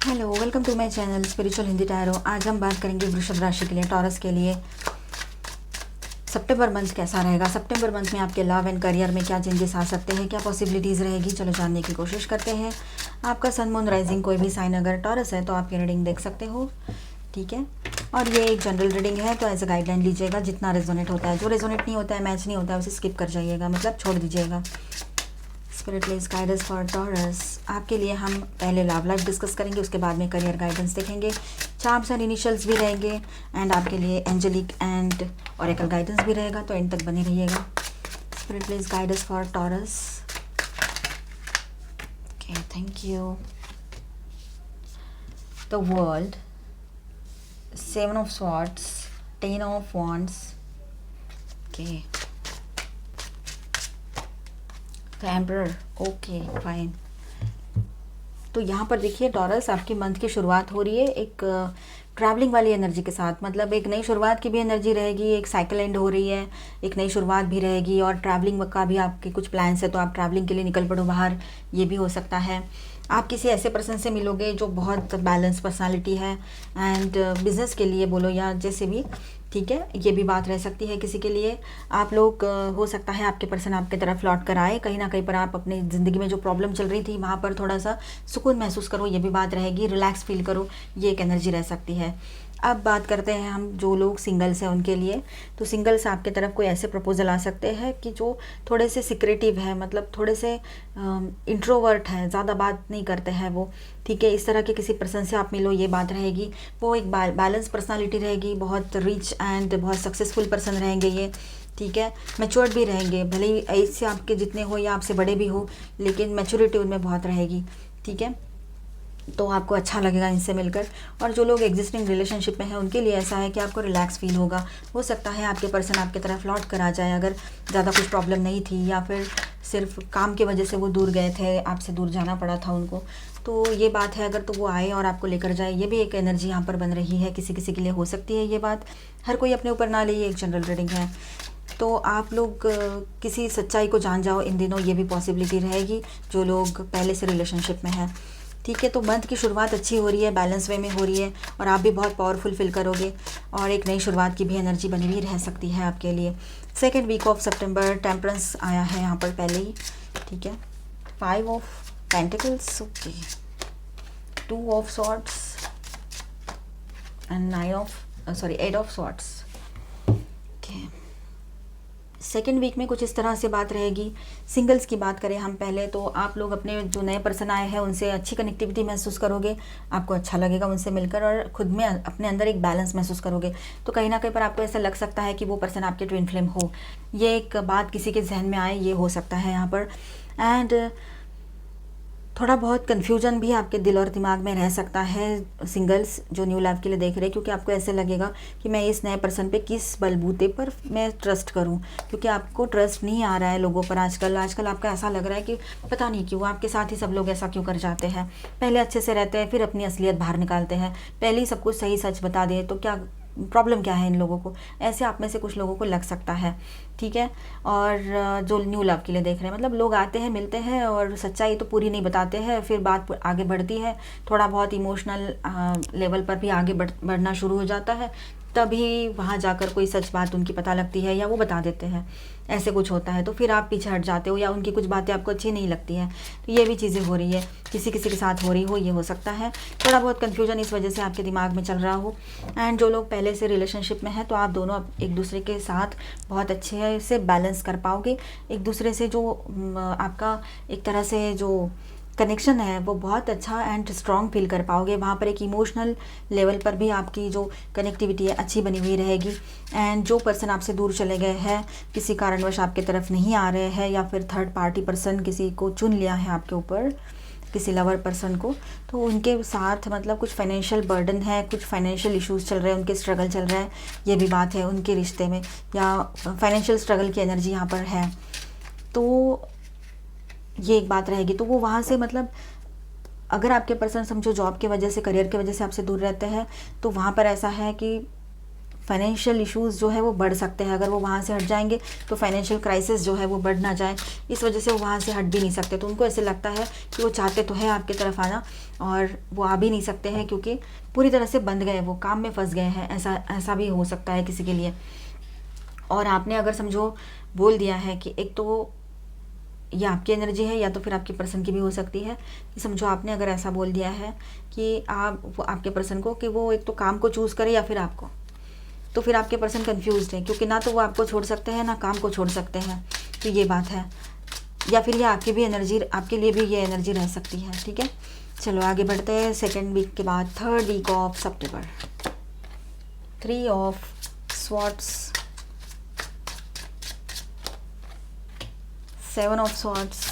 Hello, welcome to my channel spiritual Hindi tarot. आज हम बात करेंगे वृषभ राशि के लिए, टॉरस के लिए सितंबर मंथ कैसा रहेगा। सितंबर मंथ में आपके लव एंड करियर में क्या चेंजेस आ सकते हैं, क्या पॉसिबिलिटीज़ रहेगी, चलो जानने की कोशिश करते हैं। आपका सन मून राइजिंग कोई भी साइन अगर टॉरस है तो आप ये रीडिंग देख सकते हो, ठीक है। और ये एक जनरल रीडिंग है तो एज अ गाइडलाइन लीजिएगा, जितना रेजोनेट होता है। जो रेजोनेट नहीं होता है, मैच नहीं होता है, उसे स्किप कर जाइएगा, मतलब छोड़ दीजिएगा। Spirit please guidance for taurus. आपके लिए हम पहले लव लाइफ डिस्कस करेंगे, उसके बाद में करियर गाइडेंस देखेंगे। चार्म्स एंड इनिशियल्स भी रहेंगे एंड आपके लिए एंजेलिक एंड ऑरेकल गाइडेंस भी रहेगा, तो एंड तक बने रहिएगा। Spirit please guidance for taurus. Okay, thank you. The world, 7 of swords, 10 of wands, okay, the emperor, okay fine. तो यहाँ पर देखिए टॉरस, आपकी मंथ की शुरुआत हो रही है एक ट्रैवलिंग वाली एनर्जी के साथ, मतलब एक नई शुरुआत की भी एनर्जी रहेगी, एक साइकिल एंड हो रही है, एक नई शुरुआत भी रहेगी और ट्रैवलिंग का भी आपके कुछ प्लान्स है, तो आप ट्रैवलिंग के लिए निकल पड़ो बाहर, ये भी हो सकता है। आप किसी ऐसे पर्सन से मिलोगे जो बहुत बैलेंस पर्सनालिटी है एंड बिजनेस के लिए बोलो या जैसे भी, ठीक है, ये भी बात रह सकती है किसी के लिए। आप लोग हो सकता है आपके पर्सन आपके तरफ लौट कर आए, कहीं ना कहीं पर आप अपनी ज़िंदगी में जो प्रॉब्लम चल रही थी वहाँ पर थोड़ा सा सुकून महसूस करो, ये भी बात रहेगी। रिलैक्स फील करो, ये एक एनर्जी रह सकती है। अब बात करते हैं हम जो लोग सिंगल्स हैं उनके लिए। तो सिंगल्स आपके तरफ कोई ऐसे प्रपोजल आ सकते हैं कि जो थोड़े से सिक्रेटिव है, मतलब थोड़े से इंट्रोवर्ट है, ज़्यादा बात नहीं करते हैं वो, ठीक है। इस तरह के किसी पर्सन से आप मिलो, ये बात रहेगी। वो एक बैलेंस पर्सनालिटी रहेगी, बहुत रिच एंड बहुत सक्सेसफुल पर्सन रहेंगे ये, ठीक है। मैच्योर्ड भी रहेंगे, भले ही एज से आपके जितने हो या आपसे बड़े भी हो, लेकिन मैच्योरिटी उनमें बहुत रहेगी, ठीक है। तो आपको अच्छा लगेगा इनसे मिलकर। और जो लोग एग्जिस्टिंग रिलेशनशिप में हैं उनके लिए ऐसा है कि आपको रिलैक्स फील होगा। हो सकता है आपके पर्सन आपकी तरफ लौट कर आ जाए, अगर ज़्यादा कुछ प्रॉब्लम नहीं थी या फिर सिर्फ काम की वजह से वो दूर गए थे, आपसे दूर जाना पड़ा था उनको, तो ये बात है। अगर तो वो आए और आपको लेकर जाए, ये भी एक एनर्जी यहाँ पर बन रही है, किसी किसी के लिए हो सकती है ये बात। हर कोई अपने ऊपर ना ले, ये एक जनरल रीडिंग है। तो आप लोग किसी सच्चाई को जान जाओ इन दिनों, ये भी पॉसिबिलिटी रहेगी जो लोग पहले से रिलेशनशिप में हैं, ठीक है। तो मंथ की शुरुआत अच्छी हो रही है, बैलेंस वे में हो रही है और आप भी बहुत पावरफुल फील करोगे और एक नई शुरुआत की भी एनर्जी बनी हुई रह सकती है आपके लिए। सेकेंड वीक ऑफ सितंबर, टेम्परेंस आया है यहाँ पर पहले ही, ठीक है। 5 of pentacles, okay, 2 of swords and 8 of swords, okay. Second week में कुछ इस तरह से बात रहेगी। सिंगल्स की बात करें हम पहले, तो आप लोग अपने जो नए पर्सन आए हैं उनसे अच्छी कनेक्टिविटी महसूस करोगे, आपको अच्छा लगेगा उनसे मिलकर और खुद में अपने अंदर एक बैलेंस महसूस करोगे। तो कहीं ना कहीं पर आपको ऐसा लग सकता है कि वो पर्सन आपके ट्विन फ्लेम हो, ये एक बात किसी के जहन में आए, ये हो सकता है यहाँ पर। एंड थोड़ा बहुत कन्फ्यूजन भी आपके दिल और दिमाग में रह सकता है सिंगल्स जो न्यू लव के लिए देख रहे हैं, क्योंकि आपको ऐसे लगेगा कि मैं इस नए पर्सन पे किस बलबूते पर मैं ट्रस्ट करूं, क्योंकि आपको ट्रस्ट नहीं आ रहा है लोगों पर आजकल। आपका ऐसा लग रहा है कि पता नहीं क्यों आपके साथ ही सब लोग ऐसा क्यों कर जाते हैं। पहले अच्छे से रहते हैं, फिर अपनी असलियत बाहर निकालते हैं, पहले ही सब कुछ सही सच बता दें तो क्या प्रॉब्लम क्या है इन लोगों को, ऐसे आप में से कुछ लोगों को लग सकता है, ठीक है। और जो न्यू लव के लिए देख रहे हैं, मतलब लोग आते हैं, मिलते हैं और सच्चाई तो पूरी नहीं बताते हैं, फिर बात आगे बढ़ती है, थोड़ा बहुत इमोशनल लेवल पर भी आगे बढ़ना शुरू हो जाता है, तभी वहाँ जाकर कोई सच बात उनकी पता लगती है या वो बता देते हैं, ऐसे कुछ होता है। तो फिर आप पीछे हट जाते हो या उनकी कुछ बातें आपको अच्छी नहीं लगती हैं। तो ये भी चीज़ें हो रही है, किसी किसी के साथ हो रही हो, ये हो सकता है। थोड़ा बहुत कन्फ्यूजन इस वजह से आपके दिमाग में चल रहा हो। एंड जो लोग पहले से रिलेशनशिप में हैं, तो आप दोनों एक दूसरे के साथ बहुत अच्छे से बैलेंस कर पाओगे। एक दूसरे से जो आपका एक तरह से जो कनेक्शन है वो बहुत अच्छा एंड स्ट्रॉन्ग फील कर पाओगे। वहाँ पर एक इमोशनल लेवल पर भी आपकी जो कनेक्टिविटी है अच्छी बनी हुई रहेगी। एंड जो पर्सन आपसे दूर चले गए हैं, किसी कारणवश आपके तरफ नहीं आ रहे हैं, या फिर थर्ड पार्टी पर्सन किसी को चुन लिया है आपके ऊपर, किसी लवर पर्सन को, तो उनके साथ मतलब कुछ फाइनेंशियल बर्डन है, कुछ फाइनेंशियल इश्यूज चल रहे हैं, उनके स्ट्रगल चल रहा है, ये भी बात है उनके रिश्ते में, या फाइनेंशियल स्ट्रगल की एनर्जी यहाँ पर है। तो ये एक बात रहेगी। तो वो वहाँ से मतलब अगर आपके पर्सन समझो जॉब की वजह से, करियर की वजह से आपसे दूर रहते हैं, तो वहाँ पर ऐसा है कि फाइनेंशियल इश्यूज़ जो है वो बढ़ सकते हैं। अगर वो वहाँ से हट जाएंगे तो फाइनेंशियल क्राइसिस जो है वो बढ़ ना जाए, इस वजह से वो वहाँ से हट भी नहीं सकते। तो उनको ऐसे लगता है कि वो चाहते तो है आपकी तरफ आना और वो आ भी नहीं सकते हैं क्योंकि पूरी तरह से बंध गए, वो काम में फंस गए हैं। ऐसा भी हो सकता है किसी के लिए। और आपने अगर समझो बोल दिया है कि एक तो ये आपकी एनर्जी है या तो फिर आपके पर्सन की भी हो सकती है, कि समझो आपने अगर ऐसा बोल दिया है कि आपके पर्सन को कि वो एक तो काम को चूज़ करे या फिर आपको, तो फिर आपके पर्सन कंफ्यूज्ड है क्योंकि ना तो वो आपको छोड़ सकते हैं ना काम को छोड़ सकते हैं। तो ये बात है, या फिर ये आपकी भी एनर्जी, आपके लिए भी ये एनर्जी रह सकती है। ठीक है, चलो आगे बढ़ते हैं। सेकेंड वीक के बाद थर्ड वीक ऑफ सितंबर, 3 of swords, 7 of swords,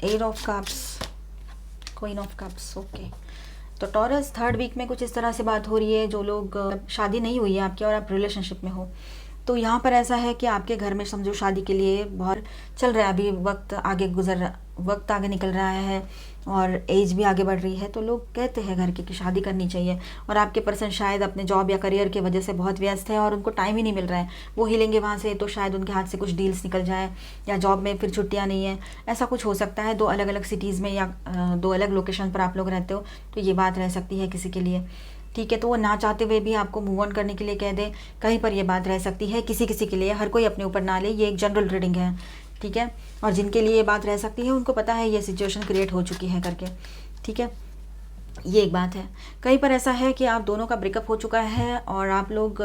8 of cups, queen of cups. Okay, तो टॉरस थर्ड वीक में कुछ इस तरह से बात हो रही है, जो लोग शादी नहीं हुई है आपकी और आप रिलेशनशिप में हो, तो यहाँ पर ऐसा है कि आपके घर में समझो शादी के लिए बहुत चल रहा है, अभी वक्त आगे निकल रहा है और एज भी आगे बढ़ रही है। तो लोग कहते हैं घर के कि शादी करनी चाहिए, और आपके पर्सन शायद अपने जॉब या करियर की वजह से बहुत व्यस्त है और उनको टाइम ही नहीं मिल रहा है। वो हिलेंगे वहाँ से तो शायद उनके हाथ से कुछ डील्स निकल जाए, या जॉब में फिर छुट्टियाँ नहीं है, ऐसा कुछ हो सकता है। 2 अलग अलग सिटीज़ में या 2 अलग लोकेशन पर आप लोग रहते हो, तो ये बात रह सकती है किसी के लिए। ठीक है, तो वो ना चाहते हुए भी आपको मूव ऑन करने के लिए कह दे, कहीं पर ये बात रह सकती है किसी किसी के लिए। हर कोई अपने ऊपर ना ले, ये एक जनरल रीडिंग है। ठीक है, और जिनके लिए ये बात रह सकती है उनको पता है ये सिचुएशन क्रिएट हो चुकी है करके। ठीक है, ये एक बात है। कहीं पर ऐसा है कि आप दोनों का ब्रेकअप हो चुका है और आप लोग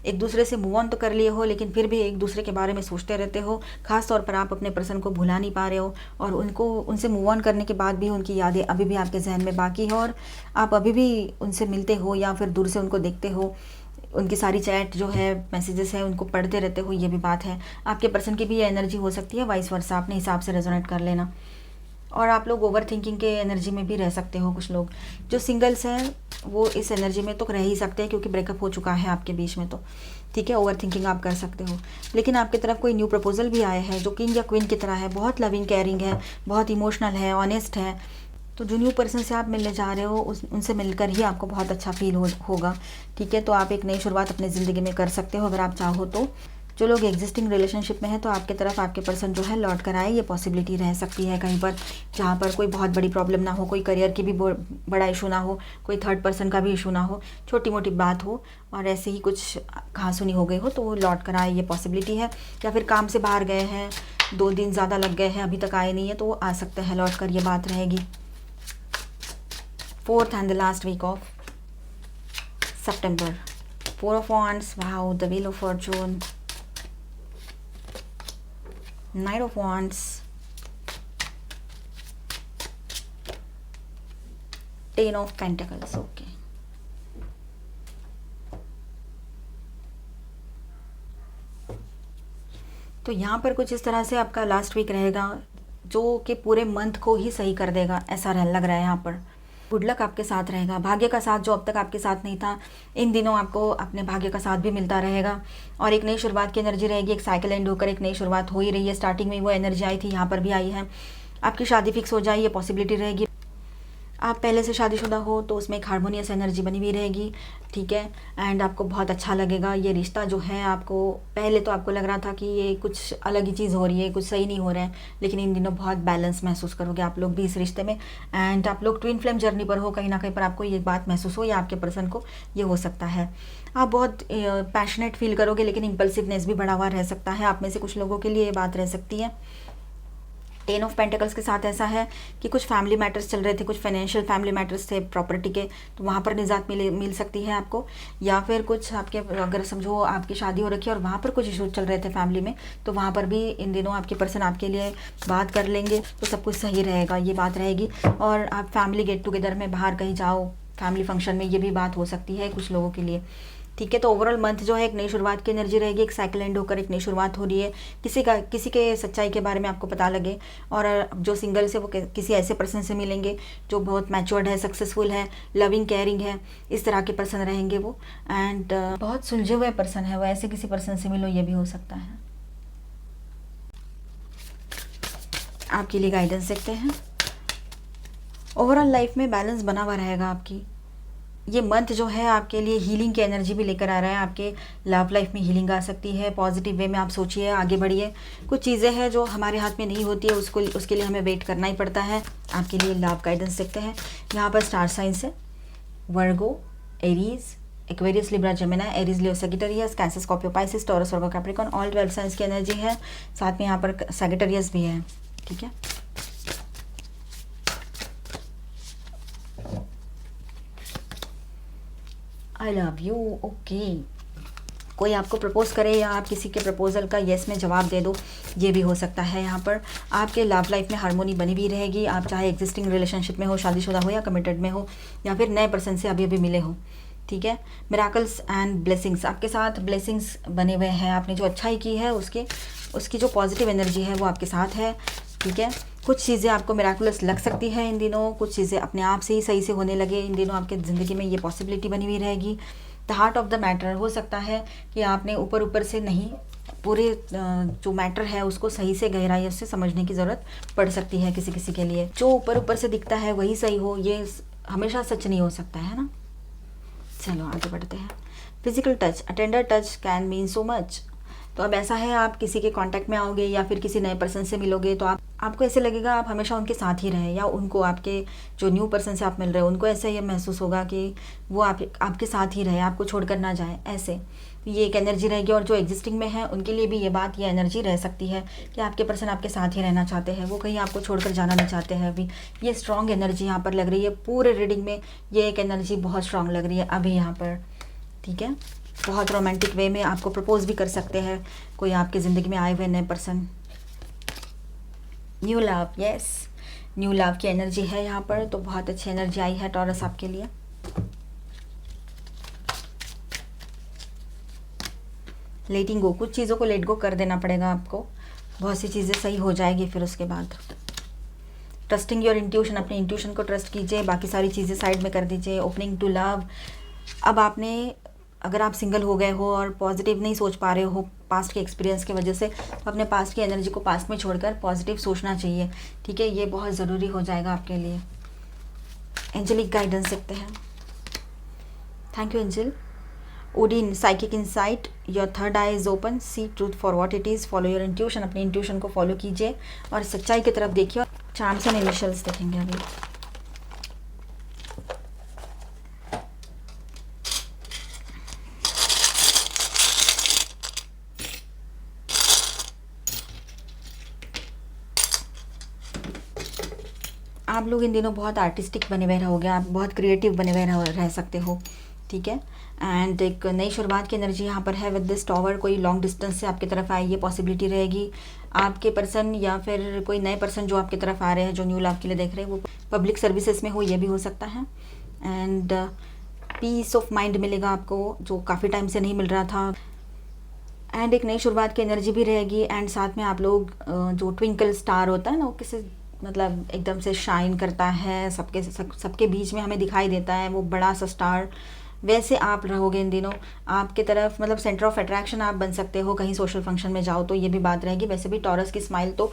एक दूसरे से मूव ऑन तो कर लिए हो, लेकिन फिर भी एक दूसरे के बारे में सोचते रहते हो। खास तौर पर आप अपने पर्सन को भुला नहीं पा रहे हो, और उनसे मूव ऑन करने के बाद भी उनकी यादें अभी भी आपके जहन में बाकी है, और आप अभी भी उनसे मिलते हो या फिर दूर से उनको देखते हो। उनकी सारी चैट जो है, मैसेजेस है, उनको पढ़ते रहते हो, ये भी बात है। आपके पर्सन की भी ये एनर्जी हो सकती है, वाइस वर्सा, अपने हिसाब से रेजोनेट कर लेना। और आप लोग ओवर थिंकिंग के एनर्जी में भी रह सकते हो। कुछ लोग जो सिंगल्स हैं वो इस एनर्जी में तो रह ही सकते हैं क्योंकि ब्रेकअप हो चुका है आपके बीच में। तो ठीक है, ओवर थिंकिंग आप कर सकते हो, लेकिन आपकी तरफ कोई न्यू प्रपोजल भी आया है जो किंग या क्वीन की तरह है, बहुत लविंग केयरिंग है, बहुत इमोशनल है, ऑनेस्ट है। तो जो न्यू पर्सन से आप मिलने जा रहे हो उनसे मिलकर ही आपको बहुत अच्छा फील होगा। ठीक है, तो आप एक नई शुरुआत अपनी ज़िंदगी में कर सकते हो अगर आप चाहो तो। जो लोग एग्जिस्टिंग रिलेशनशिप में हैं तो आपके तरफ आपके पर्सन जो है लौट कर आए, ये पॉसिबिलिटी रह सकती है कहीं पर, जहाँ पर कोई बहुत बड़ी प्रॉब्लम ना हो, कोई करियर की भी बड़ा इशू ना हो, कोई थर्ड पर्सन का भी इशू ना हो, छोटी मोटी बात हो और ऐसे ही कुछ कहासुनी हो गई हो तो वो लौट कर आए, ये पॉसिबिलिटी है। या फिर काम से बाहर गए हैं, 2 दिन ज़्यादा लग गए हैं, अभी तक आए नहीं है, तो वो आ सकते हैं लौट कर, ये बात रहेगी। 4th and the last week of सितंबर, 4 of wands, wow, the wheel of fortune, Knight of wands, 10 of pentacles। Okay, तो यहाँ पर कुछ इस तरह से आपका लास्ट वीक रहेगा जो कि पूरे मंथ को ही सही कर देगा, ऐसा लग रहा है यहाँ पर। गुड लक आपके साथ रहेगा, भाग्य का साथ जो अब तक आपके साथ नहीं था, इन दिनों आपको अपने भाग्य का साथ भी मिलता रहेगा, और एक नई शुरुआत की एनर्जी रहेगी। एक साइकिल एंड होकर एक नई शुरुआत हो ही रही है, स्टार्टिंग में वो एनर्जी आई थी, यहाँ पर भी आई है। आपकी शादी फिक्स हो जाए, ये पॉसिबिलिटी रहेगी। आप पहले से शादीशुदा हो तो उसमें एक हार्मोनियस एनर्जी बनी हुई रहेगी। ठीक है, एंड आपको बहुत अच्छा लगेगा। ये रिश्ता जो है, आपको पहले तो आपको लग रहा था कि ये कुछ अलग ही चीज़ हो रही है, कुछ सही नहीं हो रहा है, लेकिन इन दिनों बहुत बैलेंस महसूस करोगे आप लोग भी इस रिश्ते में। एंड आप लोग ट्विन फ्लेम जर्नी पर हो, कहीं ना कहीं पर आपको ये बात महसूस हो या आपके पर्सन को ये हो सकता है। आप बहुत पैशनेट फील करोगे, लेकिन इम्पल्सिवनेस भी बढ़ा हुआ रह सकता है आप में से कुछ लोगों के लिए, ये बात रह सकती है। 10 ऑफ पेंटिकल्स के साथ ऐसा है कि कुछ फैमिली मैटर्स चल रहे थे, कुछ फाइनेंशियल फैमिली मैटर्स थे प्रॉपर्टी के, तो वहाँ पर निजात मिल सकती है आपको। या फिर कुछ आपके, अगर समझो आपकी शादी हो रखी है और वहाँ पर कुछ इशू चल रहे थे फैमिली में, तो वहाँ पर भी इन दिनों आपके पर्सन आपके लिए बात कर लेंगे, तो सब कुछ सही रहेगा, ये बात रहेगी। और आप फैमिली गेट टुगेदर में बाहर कहीं जाओ, फैमिली फंक्शन में, ये भी बात हो सकती है कुछ लोगों के लिए। ठीक है, तो ओवरऑल मंथ जो है एक नई शुरुआत की एनर्जी रहेगी, एक साइकिल एंड होकर एक नई शुरुआत हो रही है। किसी के सच्चाई के बारे में आपको पता लगे, और जो सिंगल्स है वो किसी ऐसे पर्सन से मिलेंगे जो बहुत मैच्योर्ड है, सक्सेसफुल है, लविंग केयरिंग है, इस तरह के पर्सन रहेंगे वो। एंड बहुत सुलझे हुए पर्सन है वो, ऐसे किसी पर्सन से मिलो, ये भी हो सकता है। आपके लिए गाइडेंस देखते हैं। ओवरऑल लाइफ में बैलेंस बना हुआ रहेगा आपकी, ये मंथ जो है आपके लिए हीलिंग की एनर्जी भी लेकर आ रहा है। आपके लव लाइफ में हीलिंग आ सकती है, पॉजिटिव वे में आप सोचिए, आगे बढ़िए। कुछ चीज़ें हैं जो हमारे हाथ में नहीं होती है, उसके लिए हमें वेट करना ही पड़ता है। आपके लिए लव गाइडेंस देखते हैं। यहाँ पर स्टार साइंस है Virgo, Aries, Aquarius, Libra, Gemini, Aries, Leo, Sagittarius, Cancer, Scorpio, Pisces, Taurus, Virgo, Capricorn, all 12 signs की एनर्जी है। साथ में यहाँ पर सैजिटेरियस भी है। ठीक है, आई लव यू। ओके, कोई आपको प्रपोज करे या आप किसी के प्रपोजल का येस में जवाब दे दो, ये भी हो सकता है। यहाँ पर आपके लव लाइफ में हार्मोनी बनी भी रहेगी। आप चाहे एग्जिस्टिंग रिलेशनशिप में हो, शादीशुदा हो या कमिटेड में हो, या फिर नए पर्सन से अभी अभी मिले हो। ठीक है, मिराकल्स एंड ब्लेसिंग्स, आपके साथ ब्लेसिंग्स बने हुए हैं। आपने जो अच्छाई की है उसकी जो पॉजिटिव एनर्जी है वो आपके साथ है। ठीक है, कुछ चीज़ें आपको मिराकुलस लग सकती है इन दिनों, कुछ चीज़ें अपने आप से ही सही से होने लगे इन दिनों। आपके ज़िंदगी में ये पॉसिबिलिटी बनी हुई रहेगी। The heart of the matter, हो सकता है कि आपने ऊपर ऊपर से नहीं, पूरे जो मैटर है उसको सही से गहराई से समझने की ज़रूरत पड़ सकती है किसी किसी के लिए। जो ऊपर ऊपर से दिखता है वही सही हो, ये हमेशा सच नहीं हो सकता है ना। चलो आगे बढ़ते हैं। Physical touch, a tender touch can mean so much. तो अब ऐसा है, आप किसी के कांटेक्ट में आओगे या फिर किसी नए पर्सन से मिलोगे तो आपको ऐसे लगेगा आप हमेशा उनके साथ ही रहें, या उनको, आपके जो न्यू पर्सन से आप मिल रहे हो उनको ऐसे ये महसूस होगा कि वो आपके साथ ही रहे, आपको छोड़कर ना जाए। ऐसे ये एक एनर्जी रहेगी। और जो एग्जिस्टिंग में है उनके लिए भी ये एनर्जी रह सकती है कि आपके पर्सन आपके साथ ही रहना चाहते हैं, वो कहीं आपको छोड़कर जाना नहीं चाहते हैं। अभी ये स्ट्रॉन्ग एनर्जी यहाँ पर लग रही है। पूरे रीडिंग में ये एक एनर्जी बहुत स्ट्रॉन्ग लग रही है अभी यहाँ पर। ठीक है, बहुत रोमांटिक वे में आपको प्रपोज भी कर सकते हैं कोई आपकी ज़िंदगी में आए हुए नए person. New love, yes, new love की एनर्जी है यहाँ पर। तो बहुत अच्छी एनर्जी आई है टॉरस आपके लिए। लेटिंग गो, कुछ चीज़ों को लेट गो कर देना पड़ेगा आपको, बहुत सी चीज़ें सही हो जाएगी फिर उसके बाद। ट्रस्टिंग योर इंट्यूशन, अपने इंट्यूशन को ट्रस्ट कीजिए, बाकी सारी चीज़ें साइड में कर दीजिए। ओपनिंग टू लव, अब आपने, अगर आप सिंगल हो गए हो और पॉजिटिव नहीं सोच पा रहे हो पास्ट के एक्सपीरियंस की वजह से, तो अपने पास्ट की एनर्जी को पास्ट में छोड़कर पॉजिटिव सोचना चाहिए। ठीक है, ये बहुत ज़रूरी हो जाएगा आपके लिए। एंजेलिक गाइडेंस देखते हैं। Thank you angel. Odin, psychic insight, your third eye is open, see truth for what it is, follow your intuition, अपनी इंट्यूशन को फॉलो कीजिए और सच्चाई की तरफ देखिए। चार्म्स एंड इनिशियल्स देखेंगे अभी। आप लोग इन दिनों बहुत आर्टिस्टिक बने हुए रहोगे, आप बहुत क्रिएटिव बने हुए रह सकते हो। ठीक है, एंड एक नई शुरुआत की एनर्जी यहाँ पर है विद दिस टॉवर। कोई लॉन्ग डिस्टेंस से आपकी तरफ आए, ये पॉसिबिलिटी रहेगी। आपके पर्सन या फिर कोई नए पर्सन जो आपकी तरफ आ रहे हैं, जो न्यू लव के लिए देख रहे हैं, वो पब्लिक सर्विसेज में हो, ये भी हो सकता है। एंड पीस ऑफ माइंड मिलेगा आपको, जो काफ़ी टाइम से नहीं मिल रहा था। एंड एक नई शुरुआत की एनर्जी भी रहेगी। एंड साथ में आप लोग, जो ट्विंकल स्टार होता है ना, वो किसी मतलब एकदम से शाइन करता है, सबके बीच में हमें दिखाई देता है वो बड़ा सा स्टार, वैसे आप रहोगे इन दिनों। आपके तरफ मतलब सेंटर ऑफ अट्रैक्शन आप बन सकते हो, कहीं सोशल फंक्शन में जाओ तो ये भी बात रहेगी। वैसे भी टॉरस की स्माइल तो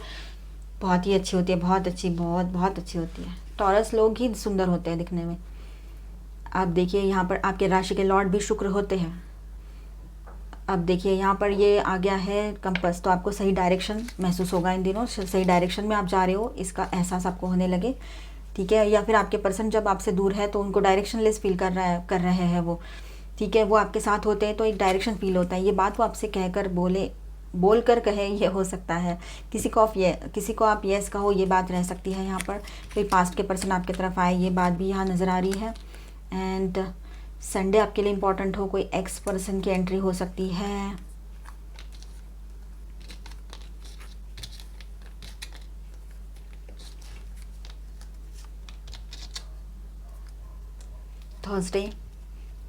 बहुत ही अच्छी होती है, बहुत अच्छी, बहुत बहुत अच्छी होती है। टॉरस लोग ही सुंदर होते हैं दिखने में। आप देखिए यहाँ पर आपके राशि के लॉर्ड भी शुक्र होते हैं। अब देखिए यहाँ पर ये आ गया है कंपास, तो आपको सही डायरेक्शन महसूस होगा इन दिनों, सही डायरेक्शन में आप जा रहे हो, इसका एहसास आपको होने लगे। ठीक है, या फिर आपके पर्सन जब आपसे दूर है तो उनको डायरेक्शनलेस फील कर रहे हैं वो। ठीक है, वो आपके साथ होते हैं तो एक डायरेक्शन फील होता है। ये बात वो आपसे कहकर बोल कर कहे, ये हो सकता है। किसी को आप येस कहो, ये बात रह सकती है यहाँ पर। कोई पास्ट के पर्सन आपकी तरफ आए, ये बात भी यहाँ नज़र आ रही है। एंड संडे आपके लिए इम्पॉर्टेंट हो, कोई एक्स पर्सन की एंट्री हो सकती है। Thursday,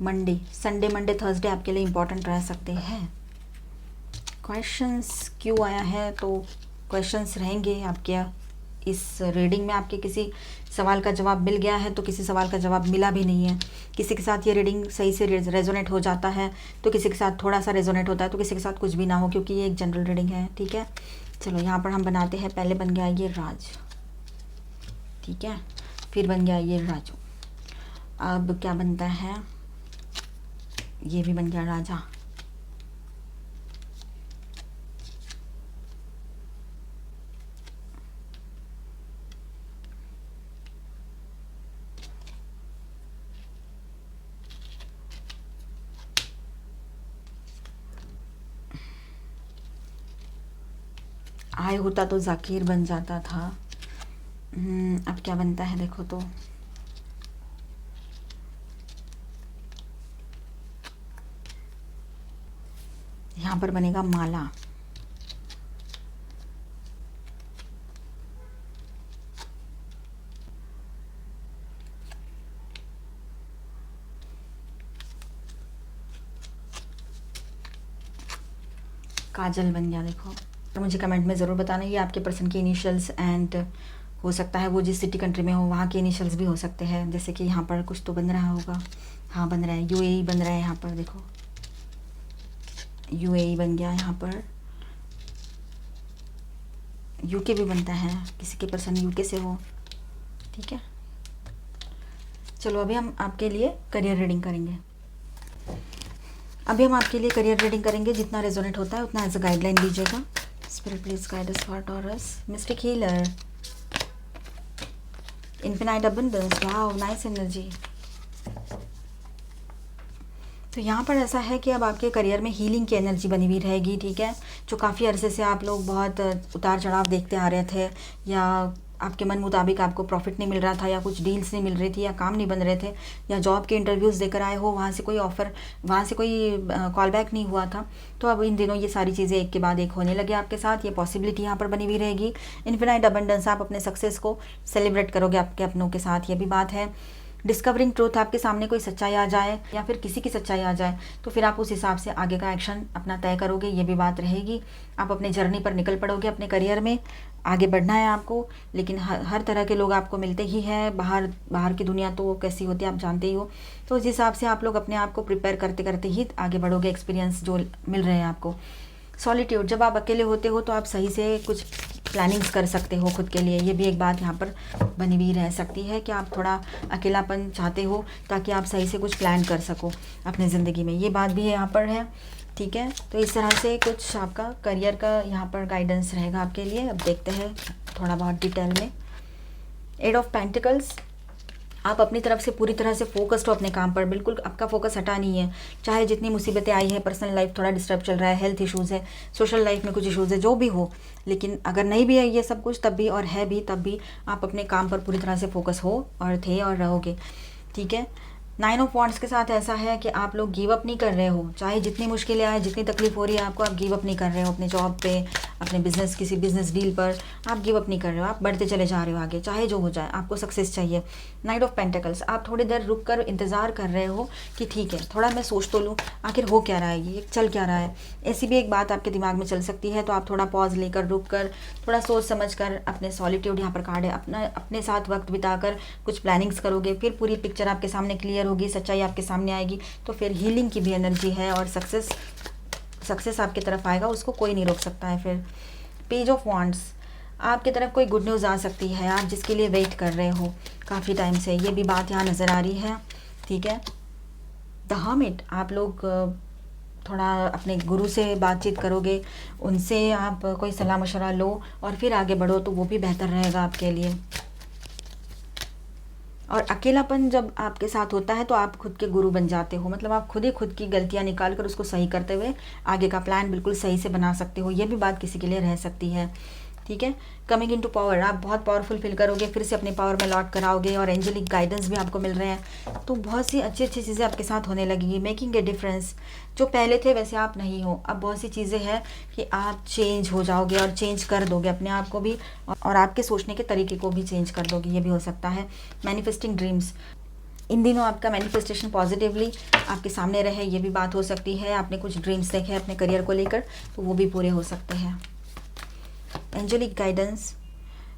Monday, Sunday, Monday, Thursday आपके लिए इम्पॉर्टेंट रह सकते हैं। क्वेश्चंस क्यों आया है, तो क्वेश्चंस रहेंगे आपके इस रीडिंग में। आपके किसी सवाल का जवाब मिल गया है तो किसी सवाल का जवाब मिला भी नहीं है। किसी के साथ ये रीडिंग सही से रेजोनेट हो जाता है तो किसी के साथ थोड़ा सा रेजोनेट होता है, तो किसी के साथ कुछ भी ना हो, क्योंकि ये एक जनरल रीडिंग है। ठीक है, चलो यहाँ पर हम बनाते हैं। पहले बन गया ये राज, ठीक है, फिर बन गया ये राजू। अब क्या बनता है, ये भी बन गया राजा। आय होता तो जाकिर बन जाता था। अब क्या बनता है देखो तो, यहाँ पर बनेगा माला। काजल बन गया देखो। तो मुझे कमेंट में ज़रूर बताना ये आपके पर्सन के इनिशियल्स, एंड हो सकता है वो जिस सिटी कंट्री में हो वहाँ के इनिशियल्स भी हो सकते हैं। जैसे कि यहाँ पर कुछ तो बन रहा होगा, हाँ बन रहा है, यूएई बन रहा है यहाँ पर देखो, यूएई बन गया। यहाँ पर यूके भी बनता है, किसी के पर्सन यूके से हो, ठीक है। चलो अभी हम आपके लिए करियर रीडिंग करेंगे। अभी हम आपके लिए करियर रीडिंग करेंगे, जितना रेजोनेट होता है उतना एज अ गाइडलाइन लीजिएगा। Spirit please guide us for taurus. Mistake healer, infinite abundance, wow nice energy. तो यहाँ पर ऐसा है कि अब आपके करियर में हीलिंग की एनर्जी बनी हुई रहेगी, ठीक है। जो काफ़ी अरसे से आप लोग बहुत उतार चढ़ाव देखते आ रहे थे, या आपके मन मुताबिक आपको प्रॉफिट नहीं मिल रहा था, या कुछ डील्स नहीं मिल रही थी, या काम नहीं बन रहे थे, या जॉब के इंटरव्यूज़ देकर आए हो, वहाँ से कोई ऑफ़र, वहाँ से कोई कॉल बैक नहीं हुआ था, तो अब इन दिनों ये सारी चीज़ें एक के बाद एक होने लगे आपके साथ। ये पॉसिबिलिटी यहाँ पर बनी हुई रहेगी। इन्फिनाइट अबंडेंस, आप अपने सक्सेस को सेलिब्रेट करोगे आपके अपनों के साथ, ये भी बात है। डिस्कवरिंग ट्रूथ, आपके सामने कोई सच्चाई आ जाए या फिर किसी की सच्चाई आ जाए, तो फिर आप उस हिसाब से आगे का एक्शन अपना तय करोगे, ये भी बात रहेगी। आप अपने जर्नी पर निकल पड़ोगे, अपने करियर में आगे बढ़ना है आपको। लेकिन हर तरह के लोग आपको मिलते ही हैं, बाहर की दुनिया तो कैसी होती है आप जानते ही हो। तो उस हिसाब से आप लोग अपने आप को प्रिपेयर करते करते ही आगे बढ़ोगे, एक्सपीरियंस जो मिल रहे हैं आपको। सॉलिट्यूड, जब आप अकेले होते हो तो आप सही से कुछ प्लानिंग्स कर सकते हो खुद के लिए, ये भी एक बात यहाँ पर बनी हुई रह सकती है कि आप थोड़ा अकेलापन चाहते हो ताकि आप सही से कुछ प्लान कर सको अपनी ज़िंदगी में, ये बात भी यहाँ पर है, ठीक है। तो इस तरह से कुछ आपका करियर का यहाँ पर गाइडेंस रहेगा आपके लिए। अब देखते हैं थोड़ा बहुत डिटेल में। एट ऑफ पेंटिकल्स, आप अपनी तरफ से पूरी तरह से फोकस्ड हो अपने काम पर, बिल्कुल आपका फोकस हटा नहीं है। चाहे जितनी मुसीबतें आई है, पर्सनल लाइफ थोड़ा डिस्टर्ब चल रहा है, हेल्थ इश्यूज़ है, सोशल लाइफ में कुछ इश्यूज़ है, जो भी हो, लेकिन अगर नहीं भी है ये सब कुछ तब भी, और है भी तब भी, आप अपने काम पर पूरी तरह से फोकस हो और थे और रहोगे, ठीक है। 9 ऑफ वॉन्ड्स के साथ ऐसा है कि आप लोग गिव अप नहीं कर रहे हो, चाहे जितनी मुश्किलें आए, जितनी तकलीफ हो रही है आपको, आप गिव अप नहीं कर रहे हो अपने जॉब पे, अपने बिजनेस, किसी बिजनेस डील पर आप गिव अप नहीं कर रहे हो, आप बढ़ते चले जा रहे हो आगे, चाहे जो हो जाए, आपको सक्सेस चाहिए। नाइट ऑफ पेंटिकल्स, आप थोड़ी देर रुक कर इंतज़ार कर रहे हो कि ठीक है थोड़ा मैं सोच तो लूँ, आखिर हो क्या रहा है, ये चल क्या रहा है, ऐसी भी एक बात आपके दिमाग में चल सकती है। तो आप थोड़ा पॉज लेकर, रुक कर, थोड़ा सोच समझ कर, अपने सॉलिट्यूड यहाँ पर कार्ड है, अपने साथ वक्त बिताकर कुछ प्लानिंग्स करोगे, फिर पूरी पिक्चर आपके सामने क्लियर होगी, सच्चाई आपके सामने आएगी, तो फिर हीलिंग की भी एनर्जी है और सक्सेस आपकी तरफ आएगा, उसको कोई नहीं रोक सकता है। फिर पेज ऑफ वॉन्ड्स, आपकी तरफ कोई गुड न्यूज़ आ सकती है, आप जिसके लिए वेट कर रहे हो काफ़ी टाइम से, ये भी बात यहाँ नज़र आ रही है, ठीक है। द हर्मिट, आप लोग थोड़ा अपने गुरु से बातचीत करोगे, उनसे आप कोई सलाह मशवरा लो और फिर आगे बढ़ो, तो वो भी बेहतर रहेगा आपके लिए। और अकेलापन जब आपके साथ होता है तो आप खुद के गुरु बन जाते हो, मतलब आप खुद ही खुद की गलतियां निकाल कर उसको सही करते हुए आगे का प्लान बिल्कुल सही से बना सकते हो, ये भी बात किसी के लिए रह सकती है, ठीक है। कमिंग इनटू पावर, आप बहुत पावरफुल फील करोगे, फिर से अपने पावर में लौट कर आओगे, और एंजेलिक गाइडेंस भी आपको मिल रहे हैं, तो बहुत सी अच्छी अच्छी चीज़ें आपके साथ होने लगेगी। मेकिंग ए डिफरेंस, जो पहले थे वैसे आप नहीं हो, अब बहुत सी चीज़ें हैं कि आप चेंज हो जाओगे और चेंज कर दोगे अपने आप को भी, और आपके सोचने के तरीके को भी चेंज कर दोगे, ये भी हो सकता है। मैनिफेस्टिंग ड्रीम्स, इन दिनों आपका मैनिफेस्टेशन पॉजिटिवली आपके सामने रहे, ये भी बात हो सकती है। आपने कुछ ड्रीम्स देखे अपने करियर को लेकर, तो वो भी पूरे हो सकते हैं। Angelic guidance,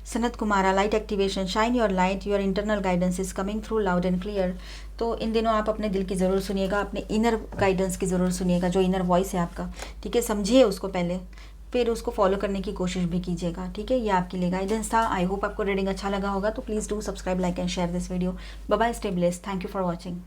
Sanat Kumara, light activation, shine your light, your internal guidance is coming through loud and clear. तो इन दिनों आप अपने दिल की ज़रूर सुनिएगा, अपने इनर गाइडेंस की ज़रूर सुनिएगा, जो इनर वॉइस है आपका, ठीक है, समझिए उसको पहले, फिर उसको फॉलो करने की कोशिश भी कीजिएगा, ठीक है। ये आपके लिए गाइडेंस था। आई होप आपको रीडिंग अच्छा लगा होगा, तो please do subscribe, like and share this video. Bye bye, stay blessed, thank you for watching.